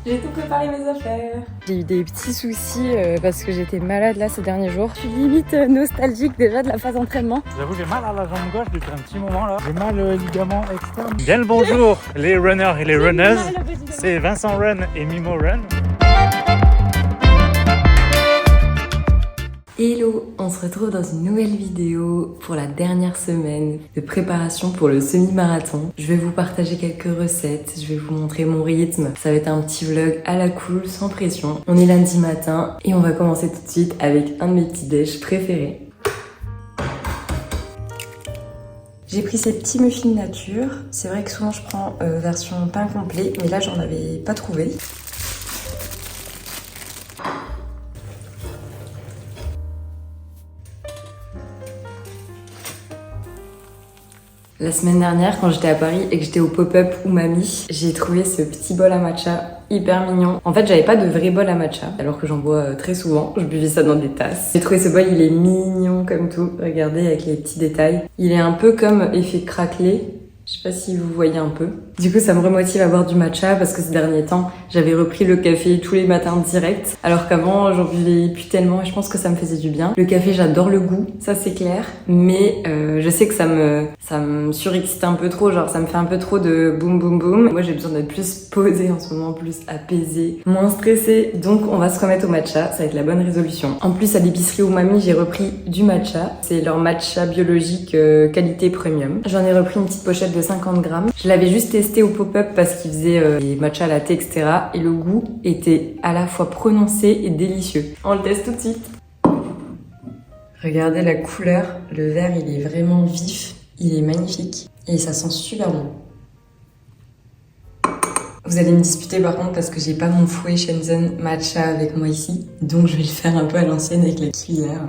J'ai tout préparé mes affaires. J'ai eu des petits soucis parce que j'étais malade là ces derniers jours. Je suis limite nostalgique déjà de la phase entraînement. J'avoue, j'ai mal à la jambe gauche depuis un petit moment là. J'ai mal au ligament externe. Bien le bonjour les runners et les runneuses. C'est Vincent Run et Mimo Run. Hello, on se retrouve dans une nouvelle vidéo pour la dernière semaine de préparation pour le semi-marathon. Je vais vous partager quelques recettes, je vais vous montrer mon rythme. Ça va être un petit vlog à la cool, sans pression. On est lundi matin et on va commencer tout de suite avec un de mes petits déj préférés. J'ai pris ces petits muffins nature. C'est vrai que souvent je prends version pain complet, mais là j'en avais pas trouvé. La semaine dernière, quand j'étais à Paris et que j'étais au pop-up Umami, j'ai trouvé ce petit bol à matcha hyper mignon. En fait, j'avais pas de vrai bol à matcha, alors que j'en bois très souvent. Je buvais ça dans des tasses. J'ai trouvé ce bol, il est mignon comme tout. Regardez avec les petits détails. Il est un peu comme effet craquelé. Je sais pas si vous voyez un peu. Du coup, ça me remotive à boire du matcha parce que ces derniers temps, j'avais repris le café tous les matins direct. Alors qu'avant, j'en buvais plus tellement et je pense que ça me faisait du bien. Le café, j'adore le goût, ça c'est clair. Mais je sais que ça me surexcite un peu trop. Genre, ça me fait un peu trop de boum boum boum. Moi, j'ai besoin d'être plus posée en ce moment, plus apaisée, moins stressée. Donc, on va se remettre au matcha. Ça va être la bonne résolution. En plus, à l'épicerie Umami, j'ai repris du matcha. C'est leur matcha biologique qualité premium. J'en ai repris une petite pochette de 50 grammes. Je l'avais juste testé au pop-up parce qu'ils faisaient des matcha latte, etc. Et le goût était à la fois prononcé et délicieux. On le teste tout de suite. Regardez la couleur. Le vert, il est vraiment vif. Il est magnifique. Et ça sent super bon. Vous allez me disputer par contre parce que j'ai pas mon fouet Shenzhen matcha avec moi ici. Donc je vais le faire un peu à l'ancienne avec la cuillère.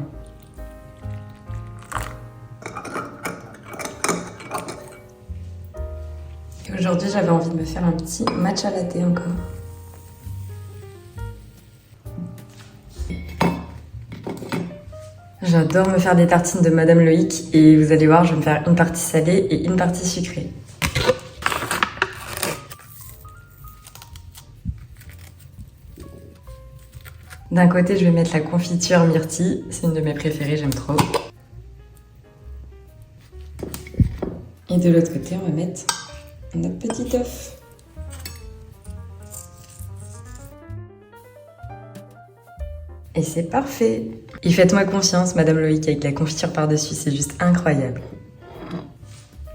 Aujourd'hui, j'avais envie de me faire un petit matcha latte encore. J'adore me faire des tartines de Madame Loïc et vous allez voir, je vais me faire une partie salée et une partie sucrée. D'un côté, je vais mettre la confiture myrtille, c'est une de mes préférées, j'aime trop. Et de l'autre côté, on va mettre notre petit œuf. Et c'est parfait. Et faites-moi confiance, Madame Loïc, avec la confiture par-dessus, c'est juste incroyable.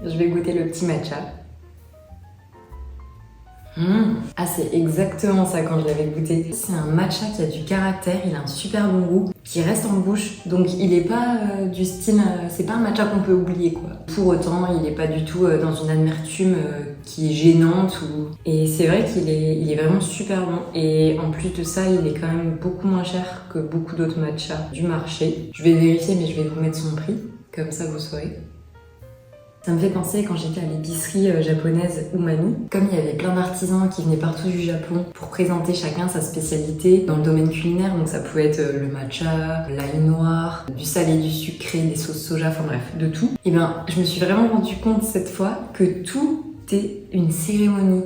Je vais goûter le petit matcha. Ah, c'est exactement ça quand je l'avais goûté. C'est un matcha qui a du caractère, il a un super bon goût, qui reste en bouche. Donc il est pas du style, c'est pas un matcha qu'on peut oublier quoi. Pour autant, il est pas du tout dans une amertume qui est gênante. Et c'est vrai qu'il est vraiment super bon. Et en plus de ça, il est quand même beaucoup moins cher que beaucoup d'autres matchas du marché. Je vais vérifier, mais je vais vous mettre son prix, comme ça vous saurez. Ça me fait penser quand j'étais à l'épicerie japonaise Umami, comme il y avait plein d'artisans qui venaient partout du Japon pour présenter chacun sa spécialité dans le domaine culinaire, donc ça pouvait être le matcha, l'ail noir, du salé, du sucré, des sauces soja, enfin bref, de tout. Et ben, je me suis vraiment rendu compte cette fois que tout est une cérémonie.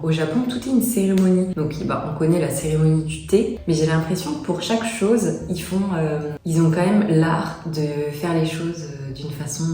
Au Japon, tout est une cérémonie. Donc on connaît la cérémonie du thé, mais j'ai l'impression que pour chaque chose, ils ont quand même l'art de faire les choses d'une façon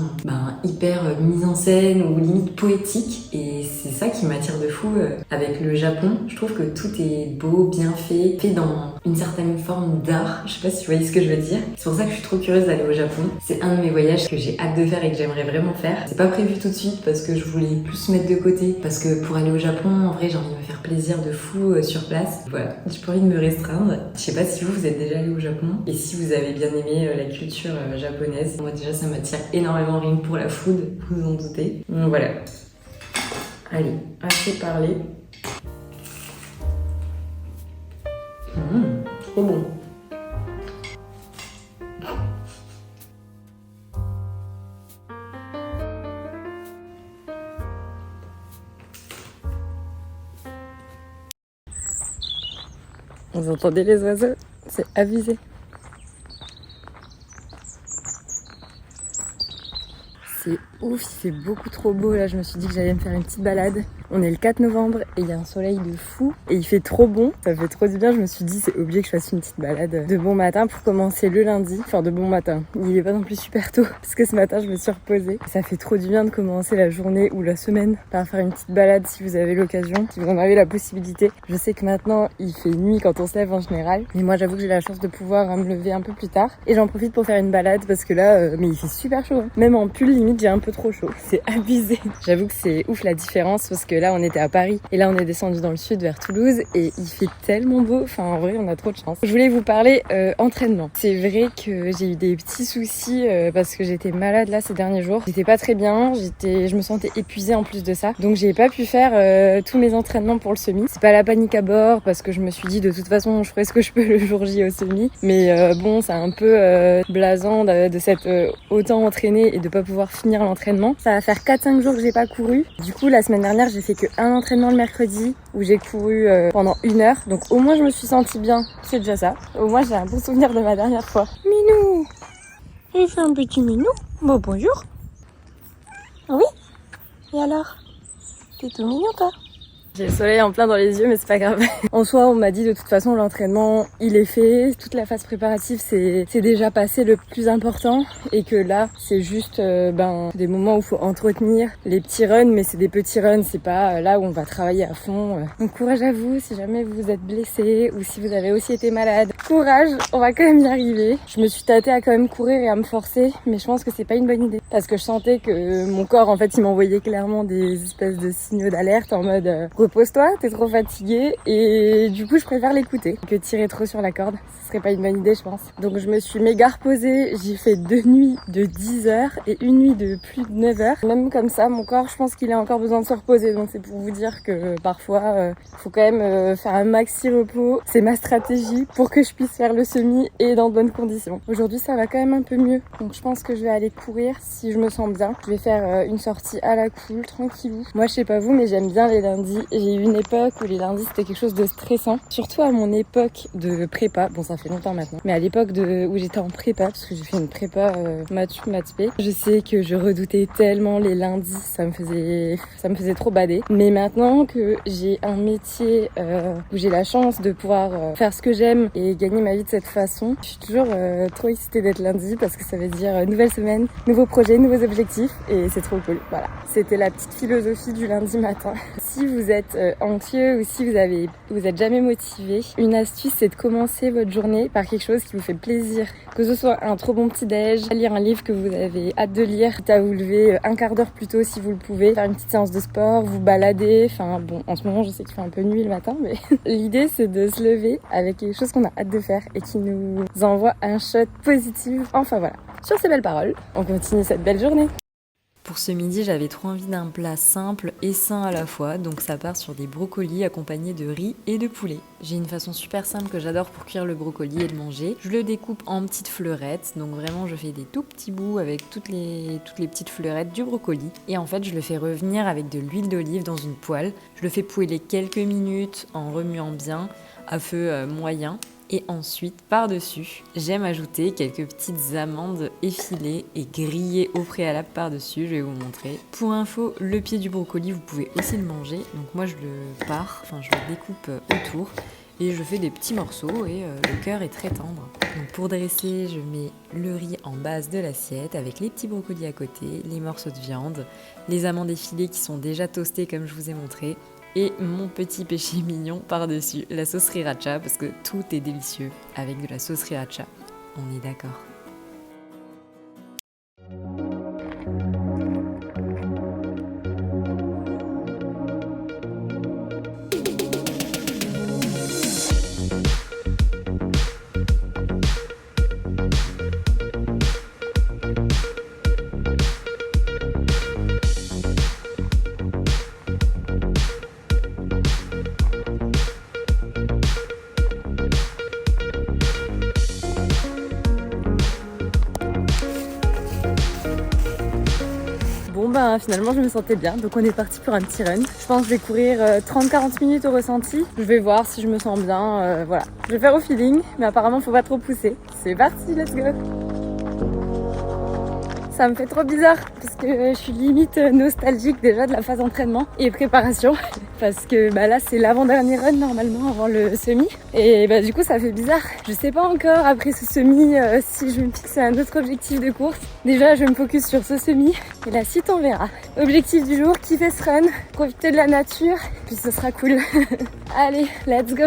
hyper mise en scène ou limite poétique. Et c'est ça qui m'attire de fou avec le Japon. Je trouve que tout est beau, bien fait dans une certaine forme d'art. Je sais pas si vous voyez ce que je veux dire. C'est pour ça que je suis trop curieuse d'aller au Japon. C'est un de mes voyages que j'ai hâte de faire et que j'aimerais vraiment faire. C'est pas prévu tout de suite parce que je voulais plus mettre de côté. Parce que pour aller au Japon, en vrai, j'ai envie de me faire plaisir de fou sur place. Voilà, j'ai pas envie de me restreindre. Je sais pas si vous êtes déjà allé au Japon et si vous avez bien aimé la culture japonaise. Moi déjà, ça m'attire énormément rien que pour la food, vous vous en doutez. Donc voilà. Allez, assez parlé. Trop bon. Vous entendez les oiseaux? C'est abusé. C'est ouf, il fait beaucoup trop beau là, je me suis dit que j'allais me faire une petite balade. On est le 4 novembre et il y a un soleil de fou et il fait trop bon, ça fait trop du bien. Je me suis dit c'est obligé que je fasse une petite balade de bon matin pour commencer le lundi. Enfin de bon matin, il est pas non plus super tôt parce que ce matin je me suis reposée. Ça fait trop du bien de commencer la journée ou la semaine par faire une petite balade si vous avez l'occasion, si vous en avez la possibilité. Je sais que maintenant il fait nuit quand on se lève en général, mais moi j'avoue que j'ai la chance de pouvoir me lever un peu plus tard et j'en profite pour faire une balade parce que là, mais il fait super chaud. Même en pull limite j'ai un peu trop chaud, c'est abusé. J'avoue que c'est ouf la différence parce que là on était à Paris et là on est descendu dans le sud vers Toulouse et il fait tellement beau, enfin en vrai on a trop de chance. Je voulais vous parler entraînement. C'est vrai que j'ai eu des petits soucis parce que j'étais malade là ces derniers jours. J'étais pas très bien, je me sentais épuisée en plus de ça. Donc j'ai pas pu faire tous mes entraînements pour le semi. C'est pas la panique à bord parce que je me suis dit de toute façon je ferai ce que je peux le jour J au semi. Mais bon c'est un peu blasant de s'être autant entraînée et de pas pouvoir finir l'entraînement. Ça va faire 4-5 jours que j'ai pas couru. Du coup la semaine dernière j'ai fait que un entraînement le mercredi où j'ai couru pendant 1 heure. Donc au moins je me suis sentie bien, c'est déjà ça. Au moins j'ai un bon souvenir de ma dernière fois. Minou, il fait un petit minou. Bon bonjour. Oui. Et alors, t'es tout mignon toi. J'ai le soleil en plein dans les yeux mais c'est pas grave. En soi on m'a dit de toute façon l'entraînement il est fait, toute la phase préparative c'est déjà passé le plus important et que là c'est juste des moments où il faut entretenir les petits runs mais c'est des petits runs, c'est pas là où on va travailler à fond. Donc courage à vous si jamais vous êtes blessé ou si vous avez aussi été malade. Courage, on va quand même y arriver. Je me suis tâtée à quand même courir et à me forcer mais je pense que c'est pas une bonne idée parce que je sentais que mon corps en fait il m'envoyait clairement des espèces de signaux d'alerte en mode repose-toi, t'es trop fatigué et du coup je préfère l'écouter que tirer trop sur la corde. Ce serait pas une bonne idée je pense. Donc je me suis méga reposée, j'ai fait 2 nuits de 10 heures et une nuit de plus de 9 heures. Même comme ça mon corps je pense qu'il a encore besoin de se reposer donc c'est pour vous dire que parfois faut quand même faire un maxi repos. C'est ma stratégie pour que je puisse faire le semi et dans de bonnes conditions. Aujourd'hui ça va quand même un peu mieux donc je pense que je vais aller courir si je me sens bien. Je vais faire une sortie à la cool, tranquillou. Moi je sais pas vous mais j'aime bien les lundis. J'ai eu une époque où les lundis c'était quelque chose de stressant, surtout à mon époque de prépa, bon ça fait longtemps maintenant, mais à l'époque où j'étais en prépa, parce que j'ai fait une prépa maths P, je sais que je redoutais tellement les lundis, ça me faisait trop bader. Mais maintenant que j'ai un métier où j'ai la chance de pouvoir faire ce que j'aime et gagner ma vie de cette façon, je suis toujours trop excitée d'être lundi parce que ça veut dire nouvelle semaine, nouveaux projets, nouveaux objectifs et c'est trop cool. Voilà, c'était la petite philosophie du lundi matin. Si vous êtes anxieux ou si vous êtes jamais motivé, une astuce c'est de commencer votre journée par quelque chose qui vous fait plaisir, que ce soit un trop bon petit déj, lire un livre que vous avez hâte de lire, à vous lever un quart d'heure plus tôt si vous le pouvez, faire une petite séance de sport, vous balader, enfin bon en ce moment je sais qu'il fait un peu nuit le matin mais l'idée c'est de se lever avec quelque chose qu'on a hâte de faire et qui nous envoie un shot positif. Enfin voilà, sur ces belles paroles, on continue cette belle journée. Pour ce midi, j'avais trop envie d'un plat simple et sain à la fois, donc ça part sur des brocolis accompagnés de riz et de poulet. J'ai une façon super simple que j'adore pour cuire le brocoli et le manger. Je le découpe en petites fleurettes, donc vraiment je fais des tout petits bouts avec toutes les petites fleurettes du brocoli. Et en fait, je le fais revenir avec de l'huile d'olive dans une poêle. Je le fais poêler quelques minutes en remuant bien à feu moyen. Et ensuite, par-dessus, j'aime ajouter quelques petites amandes effilées et grillées au préalable par-dessus, je vais vous montrer. Pour info, le pied du brocoli, vous pouvez aussi le manger. Donc moi, je le découpe autour et je fais des petits morceaux et le cœur est très tendre. Donc pour dresser, je mets le riz en base de l'assiette avec les petits brocolis à côté, les morceaux de viande, les amandes effilées qui sont déjà toastées comme je vous ai montré. Et mon petit péché mignon par-dessus, la sauce sriracha, parce que tout est délicieux avec de la sauce sriracha. On est d'accord. Finalement je me sentais bien donc on est parti pour un petit run. Je pense que je vais courir 30-40 minutes au ressenti. Je vais voir si je me sens bien, voilà. Je vais faire au feeling mais apparemment faut pas trop pousser. C'est parti, let's go. Ça me fait trop bizarre parce que je suis limite nostalgique déjà de la phase entraînement et préparation parce que là c'est l'avant-dernier run normalement avant le semi et du coup ça fait bizarre. Je sais pas encore après ce semi si je vais me fixer un autre objectif de course. Déjà je vais me focus sur ce semi et la suite on verra. Objectif du jour, kiffer ce run, profiter de la nature puis ce sera cool. Allez, let's go.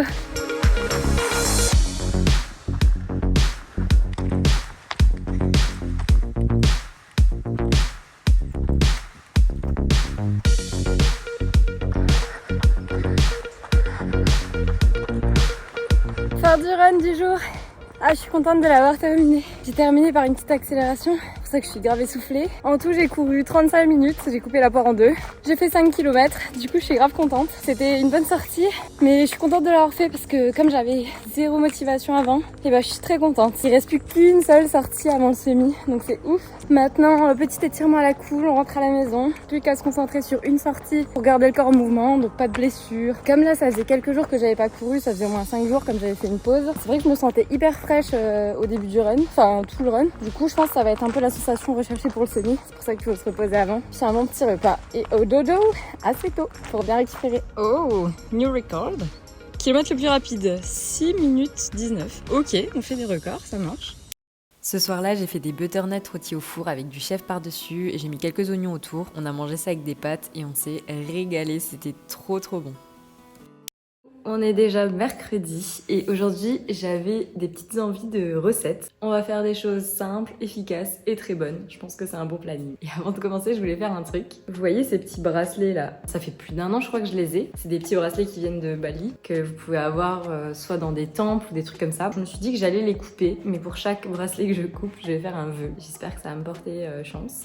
Fin du run du jour. Ah, je suis contente de l'avoir terminé. J'ai terminé par une petite accélération, c'est pour ça que je suis grave essoufflée. En tout, j'ai couru 35 minutes, j'ai coupé la poire en deux. J'ai fait 5 km, du coup je suis grave contente. C'était une bonne sortie, mais je suis contente de l'avoir fait parce que comme j'avais zéro motivation avant, et je suis très contente. Il reste plus qu'une seule sortie avant le semi, donc c'est ouf. Maintenant, petit étirement à la cool, on rentre à la maison. Plus qu'à se concentrer sur une sortie pour garder le corps en mouvement, donc pas de blessure. Comme là, ça faisait quelques jours que j'avais pas couru, ça faisait au moins 5 jours comme j'avais fait une pause. C'est vrai que je me sentais hyper fraîche au début du run, enfin tout le run. Du coup, je pense que ça va être un peu la sensation recherchée pour le semi. C'est pour ça qu'il faut se reposer avant. C'est un bon petit repas. Et au dodo, assez tôt, pour bien récupérer. Oh, new record. Kilomètre le plus rapide, 6 minutes 19. Ok, on fait des records, ça marche. Ce soir-là, j'ai fait des butternuts rôtis au four avec du chèvre par-dessus et j'ai mis quelques oignons autour. On a mangé ça avec des pâtes et on s'est régalé, c'était trop bon. On est déjà mercredi et aujourd'hui j'avais des petites envies de recettes. On va faire des choses simples, efficaces et très bonnes. Je pense que c'est un bon planning. Et avant de commencer, je voulais faire un truc. Vous voyez ces petits bracelets là? Ça fait plus d'1 an je crois que je les ai. C'est des petits bracelets qui viennent de Bali, que vous pouvez avoir soit dans des temples ou des trucs comme ça. Je me suis dit que j'allais les couper, mais pour chaque bracelet que je coupe, je vais faire un vœu. J'espère que ça va me porter chance.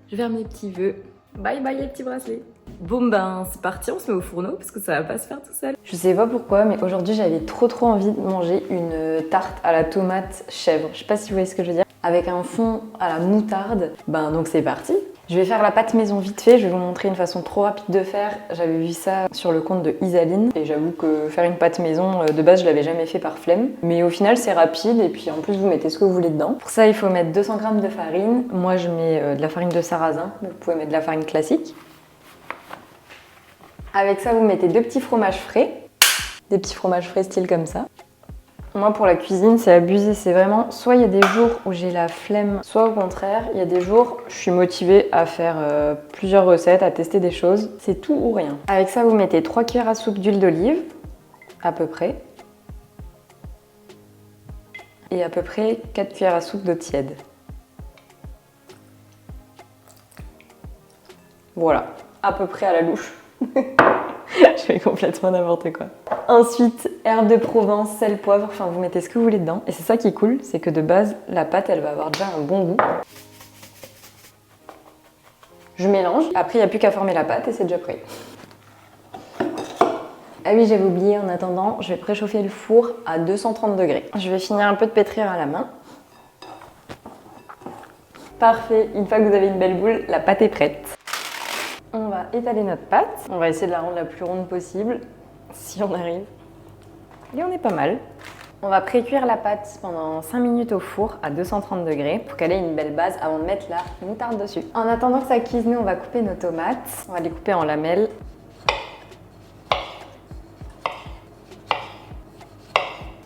Je vais faire mes petits vœux. Bye bye les petits bracelets. Bon c'est parti, on se met au fourneau parce que ça va pas se faire tout seul. Je sais pas pourquoi, mais aujourd'hui j'avais trop envie de manger une tarte à la tomate chèvre. Je sais pas si vous voyez ce que je veux dire. Avec un fond à la moutarde. Donc c'est parti. Je vais faire la pâte maison vite fait, je vais vous montrer une façon trop rapide de faire. J'avais vu ça sur le compte de Isaline et j'avoue que faire une pâte maison, de base je l'avais jamais fait par flemme. Mais au final c'est rapide et puis en plus vous mettez ce que vous voulez dedans. Pour ça il faut mettre 200 g de farine. Moi je mets de la farine de sarrasin, mais vous pouvez mettre de la farine classique. Avec ça vous mettez 2 petits fromages frais. Des petits fromages frais style comme ça. Moi pour la cuisine c'est abusé, c'est vraiment soit il y a des jours où j'ai la flemme, soit au contraire il y a des jours je suis motivée à faire plusieurs recettes, à tester des choses. C'est tout ou rien. Avec ça vous mettez 3 cuillères à soupe d'huile d'olive, à peu près. Et à peu près 4 cuillères à soupe d'eau tiède. Voilà, à peu près à la louche. Je fais complètement n'importe quoi. Ensuite, herbes de Provence, sel, poivre, enfin vous mettez ce que vous voulez dedans. Et c'est ça qui est cool, c'est que de base, la pâte elle va avoir déjà un bon goût. Je mélange, après il n'y a plus qu'à former la pâte et c'est déjà prêt. Ah oui, j'avais oublié, en attendant, je vais préchauffer le four à 230 degrés. Je vais finir un peu de pétrir à la main. Parfait, une fois que vous avez une belle boule, la pâte est prête. On va étaler notre pâte. On va essayer de la rendre la plus ronde possible, si on arrive. Et on est pas mal. On va pré-cuire la pâte pendant 5 minutes au four à 230 degrés pour qu'elle ait une belle base avant de mettre la moutarde dessus. En attendant que ça cuise, nous on va couper nos tomates. On va les couper en lamelles.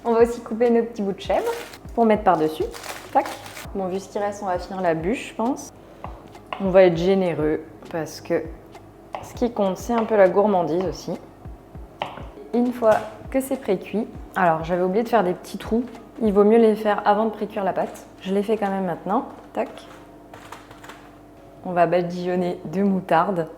On va aussi couper nos petits bouts de chèvre pour mettre par-dessus. Tac. Bon, vu ce qui reste, on va finir la bûche, je pense. On va être généreux parce que ce qui compte, c'est un peu la gourmandise aussi. Une fois que c'est pré-cuit, alors j'avais oublié de faire des petits trous. Il vaut mieux les faire avant de pré-cuire la pâte. Je les fais quand même maintenant. Tac. On va badigeonner de moutarde.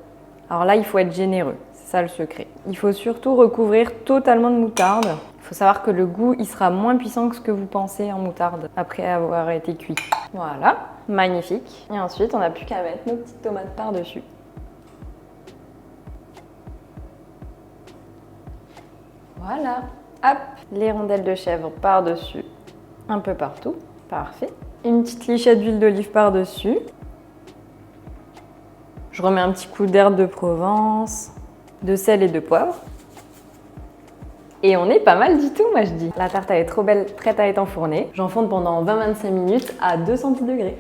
Alors là, il faut être généreux. C'est ça le secret. Il faut surtout recouvrir totalement de moutarde. Il faut savoir que le goût, il sera moins puissant que ce que vous pensez en moutarde après avoir été cuit. Voilà, magnifique. Et ensuite, on n'a plus qu'à mettre nos petites tomates par-dessus. Voilà, hop, les rondelles de chèvre par-dessus, un peu partout, parfait. Une petite lichette d'huile d'olive par-dessus. Je remets un petit coup d'herbe de Provence, de sel et de poivre. Et on est pas mal du tout, moi je dis. La tarte elle est trop belle, prête à être enfournée. J'enfourne pendant 20-25 minutes à 210 degrés.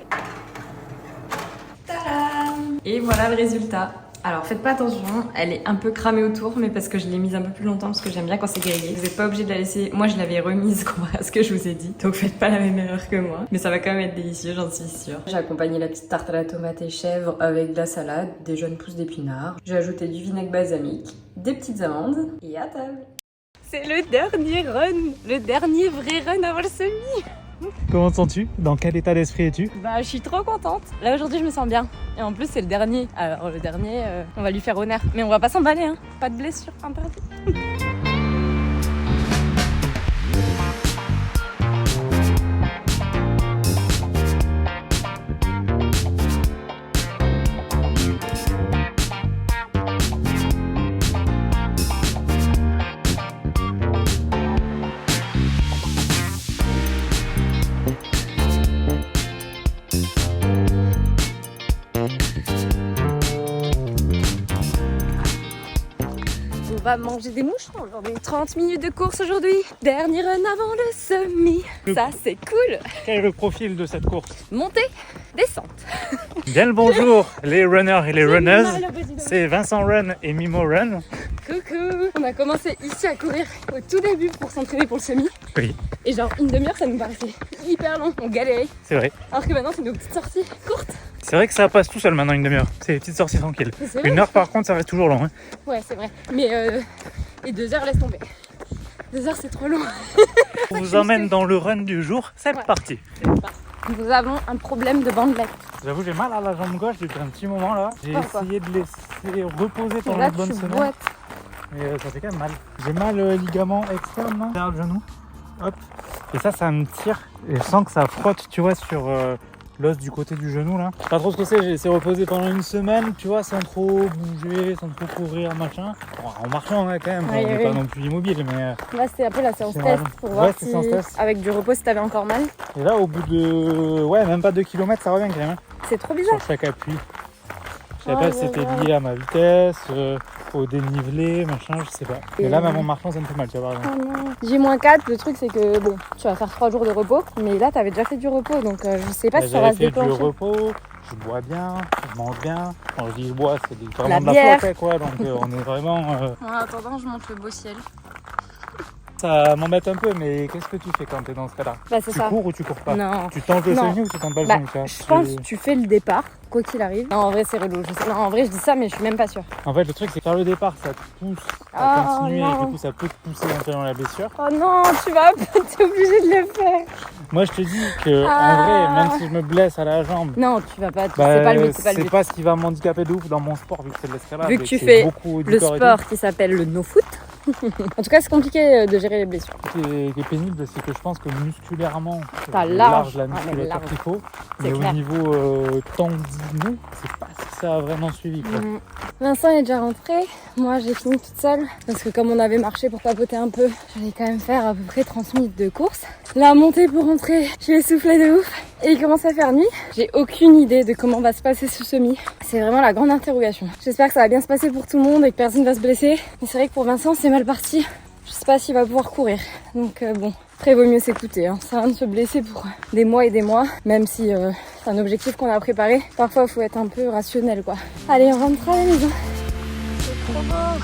Tadam! Et voilà le résultat. Alors faites pas attention, elle est un peu cramée autour, mais parce que je l'ai mise un peu plus longtemps, parce que j'aime bien quand c'est grillé. Vous n'êtes pas obligé de la laisser. Moi je l'avais remise comparé à ce que je vous ai dit, donc faites pas la même erreur que moi. Mais ça va quand même être délicieux, j'en suis sûre. J'ai accompagné la petite tarte à la tomate et chèvre avec de la salade, des jeunes pousses d'épinards. J'ai ajouté du vinaigre balsamique, des petites amandes et à table. C'est le dernier run, le dernier vrai run avant le semi. Comment te sens-tu? Dans quel état d'esprit es-tu? Bah je suis trop contente. Là aujourd'hui je me sens bien. Et en plus c'est le dernier. Alors le dernier, on va lui faire honneur. Mais on va pas s'emballer, hein. Pas de blessure interdite. On va manger des moucherons aujourd'hui. 30 minutes de course aujourd'hui. Dernier run avant le semi. Ça c'est cool. Quel est le profil de cette course? Montée, descente. Bien le bonjour les runners et les runneuses. C'est Vincent Run et Mimo Run. Coucou. On a commencé ici à courir au tout début pour s'entraîner pour le semi. Oui, Et genre une demi-heure ça nous paraissait hyper long. On galérait. c'est vrai. Alors que maintenant c'est nos petites sorties courtes. C'est vrai que ça passe tout seul maintenant une demi-heure. C'est des petites sorties tranquilles. C'est vrai. Une heure par contre ça reste toujours long. Hein. Ouais c'est vrai. Mais et 2 heures laisse tomber. 2 heures c'est trop long. On vous emmène dans le run du jour. C'est Ouais. parti. Nous avons un problème de bandelette. J'avoue j'ai mal à la jambe gauche depuis un petit moment là. J'ai Pourquoi essayé de laisser reposer Et pendant là une bonne tu semaine. boites. Mais ça fait quand même mal. J'ai mal ligament externe là, derrière le genou. Hop. Et ça me tire. Et je sens que ça frotte, tu vois, sur l'os du côté du genou là. Pas trop ce que c'est, j'ai essayé de reposer pendant une semaine, tu vois, sans trop bouger, sans trop courir, machin. Bon, en marchant hein, quand même, Oui, on n'est oui. pas non plus immobile, mais... Là c'était un peu la séance C'est test mal. pour Ouais, voir c'est si séance test. avec du repos si t'avais encore mal. Et là, au bout de... Ouais, même pas 2 km, ça revient quand même. Hein, C'est trop bizarre. sur chaque appui. Je sais Oh pas là si c'était là. lié à ma vitesse, au dénivelé, machin, je sais pas. Et Mais là, même en marchant, ça me fait mal, tu vois, par exemple. Oh non. J-4, le truc c'est que bon, tu vas faire 3 jours de repos, mais là t'avais déjà fait du repos donc je sais pas Là, si ça va j'avais se fait du déclencher. repos, je bois bien, je mange bien. Quand je dis je bois, c'est vraiment La de la bière. flotte, quoi. Donc on est vraiment. En attendant, je monte le beau ciel. Ça m'embête un peu, mais qu'est-ce que tu fais quand t'es dans ce cas-là? Bah c'est Tu ça. cours ou tu cours pas? Non. Tu tentes le Non. semi ou tu tentes pas le Bah, semi, tu vois? je pense que tu fais le départ, quoi qu'il arrive. Non, en vrai, c'est relou. Je sais. Non, en vrai, je dis ça, mais je suis même pas sûre. En fait, le truc, c'est que faire le départ, ça te pousse à Oh, continuer et non. du coup, ça peut te pousser un peu dans la blessure. Oh non, tu vas, t'es obligé de le faire. Moi, je te dis que, Ah. en vrai, même si je me blesse à la jambe, Non, tu vas pas. bah, c'est pas le but. C'est pas le but. pas ce qui va m'handicaper de ouf dans mon sport, vu que c'est de l'escalade. Vu que et tu c'est fais beaucoup du Le corps et tout. sport qui s'appelle le no-foot. En tout cas, c'est compliqué de gérer les blessures. Ce qui est pénible, c'est que je pense que musculairement, T'as j'ai large. la Ah, mais musculature large. qu'il faut. C'est Mais clair. au niveau tendineux, c'est pas ce que ça a vraiment suivi. Quoi. Vincent est déjà rentré. Moi, j'ai fini toute seule. Parce que comme on avait marché pour papoter un peu, j'allais quand même faire à peu près 30 minutes de course. La montée pour rentrer, j'ai essoufflé de ouf. Et il commence à faire nuit. J'ai aucune idée de comment va se passer ce semi. C'est vraiment la grande interrogation. J'espère que ça va bien se passer pour tout le monde et que personne va se blesser. Mais c'est vrai que pour Vincent, c'est mal parti. Je sais pas s'il va pouvoir courir. Donc bon, après vaut mieux s'écouter. Hein. Ça sert à rien de se blesser pour des mois et des mois. Même si c'est un objectif qu'on a préparé. Parfois, il faut être un peu rationnel, quoi. Allez, on rentre à la maison. C'est trop beau.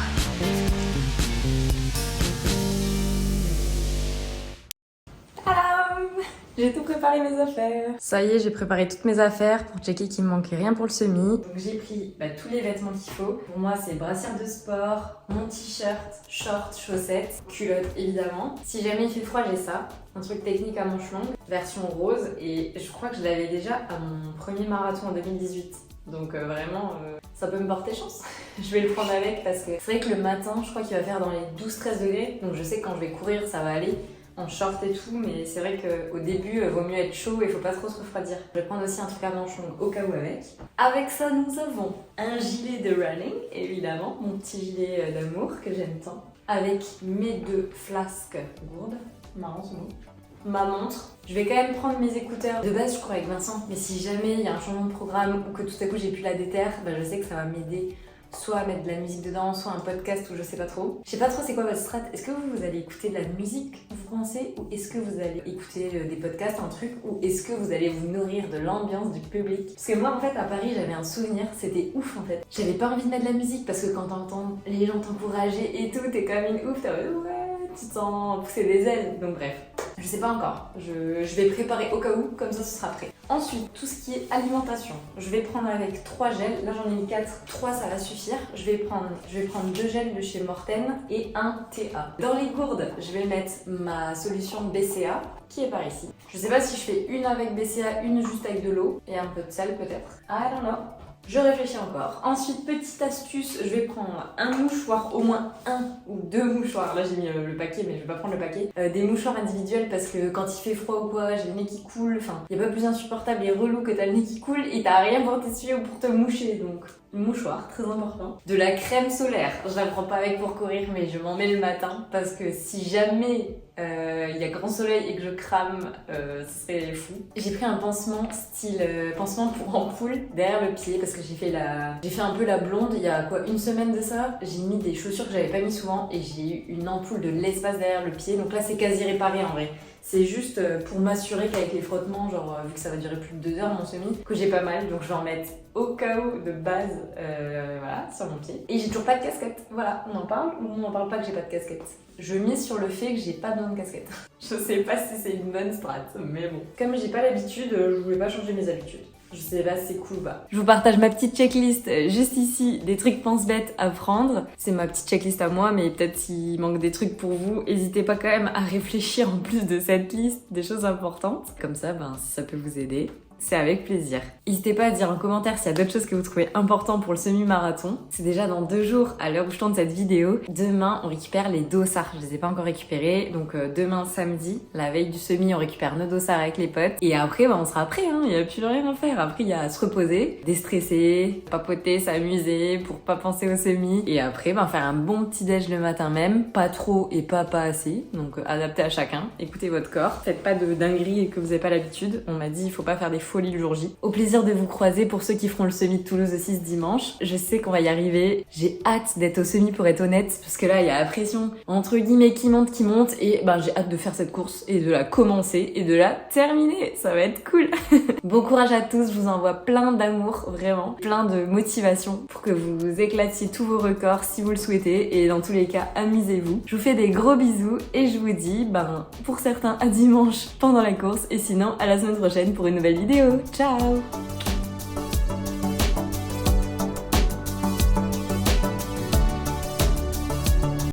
Tadam! J'ai tout préparé mes affaires. Ça y est, j'ai préparé toutes mes affaires pour checker qu'il me manquait rien pour le semi. Donc j'ai pris tous les vêtements qu'il faut. Pour moi, c'est brassière de sport, mon t-shirt, shorts, chaussettes, culottes évidemment. Si jamais il fait froid, j'ai ça. Un truc technique à manches longues, version rose. Et je crois que je l'avais déjà à mon premier marathon en 2018. Donc vraiment, ça peut me porter chance. Je vais le prendre avec parce que c'est vrai que le matin, je crois qu'il va faire dans les 12-13 degrés. Donc je sais que quand je vais courir, ça va aller. En short et tout, mais c'est vrai qu'au début, vaut mieux être chaud et faut pas trop se refroidir. Je vais prendre aussi un truc à manches longues au cas où avec. Avec ça, nous avons un gilet de running, évidemment, mon petit gilet d'amour que j'aime tant. Avec mes 2 flasques gourdes, marrant ce mot. Ma montre. Je vais quand même prendre mes écouteurs. De base, je cours avec Vincent, mais si jamais il y a un changement de programme ou que tout à coup j'ai plus la déterre, je sais que ça va m'aider soit mettre de la musique dedans, soit un podcast ou je sais pas trop. Je sais pas trop c'est quoi votre strat. Est-ce que vous allez écouter de la musique, vous pensez, ou est-ce que vous allez écouter des podcasts, un truc, ou est-ce que vous allez vous nourrir de l'ambiance du public? Parce que moi en fait à Paris j'avais un souvenir, c'était ouf en fait. J'avais pas envie de mettre de la musique parce que quand t'entends les gens t'encourager et tout, t'es comme une ouf, t'es ouais, tu te sens pousser des ailes. Donc bref, je sais pas encore. Je vais préparer au cas où, comme ça ce sera prêt. Ensuite, tout ce qui est alimentation, je vais prendre avec 3 gels. Là j'en ai mis 4, 3 ça va suffire. Je vais prendre 2 gels de chez Morten et un TA. Dans les gourdes, je vais mettre ma solution BCA qui est par ici. Je sais pas si je fais une avec BCA, une juste avec de l'eau et un peu de sel peut-être. I don't know. Je réfléchis encore. Ensuite, petite astuce, je vais prendre un mouchoir, au moins 1 ou 2 mouchoirs. Là, j'ai mis le paquet, mais je vais pas prendre le paquet. Des mouchoirs individuels parce que quand il fait froid ou quoi, j'ai le nez qui coule. Enfin, y a pas plus insupportable et relou que t'as le nez qui coule et t'as rien pour t'essuyer ou pour te moucher. Donc, mouchoir, très important. De la crème solaire. Je la prends pas avec pour courir, mais je m'en mets le matin parce que si jamais il y a grand soleil et que je crame, ce serait fou. J'ai pris un pansement style pansement pour ampoule derrière le pied parce que j'ai fait un peu la blonde il y a quoi, une semaine de ça. J'ai mis des chaussures que j'avais pas mis souvent et j'ai eu une ampoule de l'espace derrière le pied. Donc là c'est quasi réparé en vrai. C'est juste pour m'assurer qu'avec les frottements, genre vu que ça va durer plus de 2 heures mon semi, que j'ai pas mal, donc je vais en mettre au cas où de base, voilà, sur mon pied. Et j'ai toujours pas de casquette, voilà, on en parle ou on en parle pas que j'ai pas de casquette? Je mise sur le fait que j'ai pas besoin de casquette. Je sais pas si c'est une bonne strat, mais bon. Comme j'ai pas l'habitude, je voulais pas changer mes habitudes. Je sais pas si c'est cool ou pas. Je vous partage ma petite checklist juste ici, des trucs pense-bêtes à prendre. C'est ma petite checklist à moi, mais peut-être s'il manque des trucs pour vous, n'hésitez pas quand même à réfléchir en plus de cette liste, des choses importantes. Comme ça, si ça peut vous aider, c'est avec plaisir. N'hésitez pas à dire en commentaire s'il y a d'autres choses que vous trouvez importantes pour le semi-marathon. C'est déjà dans 2 jours, à l'heure où je tourne cette vidéo. Demain, on récupère les dossards. Je les ai pas encore récupérés. Donc demain, samedi, la veille du semi, on récupère nos dossards avec les potes. Et après, on sera prêt, hein. Il n'y a plus rien à faire. Après, il y a à se reposer, déstresser, papoter, s'amuser pour pas penser au semi. Et après, faire un bon petit déj le matin même. Pas trop et pas assez. Donc adapté à chacun. Écoutez votre corps. Faites pas de dingueries et que vous n'avez pas l'habitude. On m'a dit, il faut pas faire des folie le jour J. Au plaisir de vous croiser pour ceux qui feront le semi de Toulouse aussi ce dimanche. Je sais qu'on va y arriver. J'ai hâte d'être au semi pour être honnête parce que là il y a la pression entre guillemets qui monte et j'ai hâte de faire cette course et de la commencer et de la terminer. Ça va être cool. Bon courage à tous. Je vous envoie plein d'amour, vraiment, plein de motivation pour que vous éclatiez tous vos records si vous le souhaitez et dans tous les cas amusez-vous. Je vous fais des gros bisous et je vous dis pour certains à dimanche pendant la course et sinon à la semaine prochaine pour une nouvelle vidéo. Ciao!